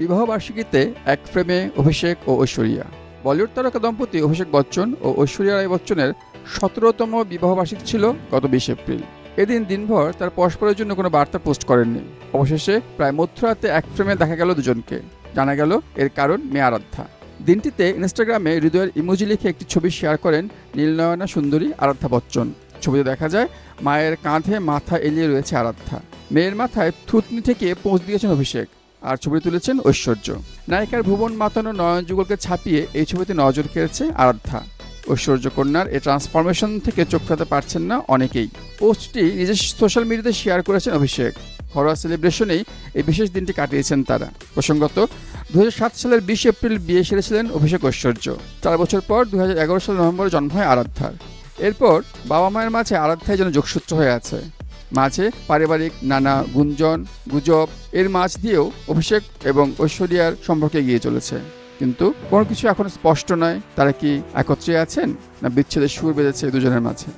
বিবাহ বার্ষিকীতে এক ফ্রেমে অভিষেক ও ঐশ্বরিয়া। বলিউড তারকা দম্পতি অভিষেক বচ্চন ও ঐশ্বরিয়া রায় বচ্চনের 17তম বিবাহবার্ষিকী ছিল গত 20 এপ্রিল। এদিন দিনভর তার পরস্পরের জন্য কোনো বার্তা পোস্ট করেননি। অবশেষে প্রায় মধ্যরাতে এক ফ্রেমে দেখা গেল দুজনকে। জানা গেল এর কারণ মেয়ে আরাধ্যা। দিনটিতে ইনস্টাগ্রামে হৃদয়ের ইমোজি লিখে একটি ছবি শেয়ার করেন নীলনয়না সুন্দরী আরাধ্যা বচ্চন। ছবিতে দেখা যায় মায়ের কাঁধে মাথা এলিয়ে রয়েছে আরাধ্যা। মেয়ের মাথায় থুতনি থেকে পোঁচ দিয়েছেন অভিষেক, আর ছবি তুলেছেন ঐশ্বর্য। নায়িকার ভুবন মাতানো নয়ন যুগলকে ছাপিয়ে এই ছবিতে নজর কেড়েছে আরাধ্যা। ঐশ্বর্য কন্যার এই ট্রান্সফরমেশন থেকে চোখ ফেরাতে পারছেন না অনেকেই। পোস্টটি নিজের সোশ্যাল মিডিয়াতে শেয়ার করেছেন অভিষেক। ঘরোয়া সেলিব্রেশনেই এই বিশেষ দিনটি কাটিয়েছেন তারা। প্রসঙ্গত 2007 সালের 20 এপ্রিল বিয়ে সেরেছিলেন অভিষেক ঐশ্বর্য। 4 বছর পর 2011 সালের নভেম্বরে জন্ম হয় আরাধ্যার। এরপর বাবা মায়ের মাঝে আরাধ্যাই যেন যোগসূত্র হয়ে আছে। মাঝে পারিবারিক নানা গুজব এর মাঝ দিয়েও অভিষেক এবং ঐশ্বরিয়ার সম্পর্কে এগিয়ে চলেছে। কিন্তু কোনো কিছু এখন স্পষ্ট নয়, তারা কি একত্রে আছেন না বিচ্ছেদের সুর বেজেছে দুজনের মাঝে।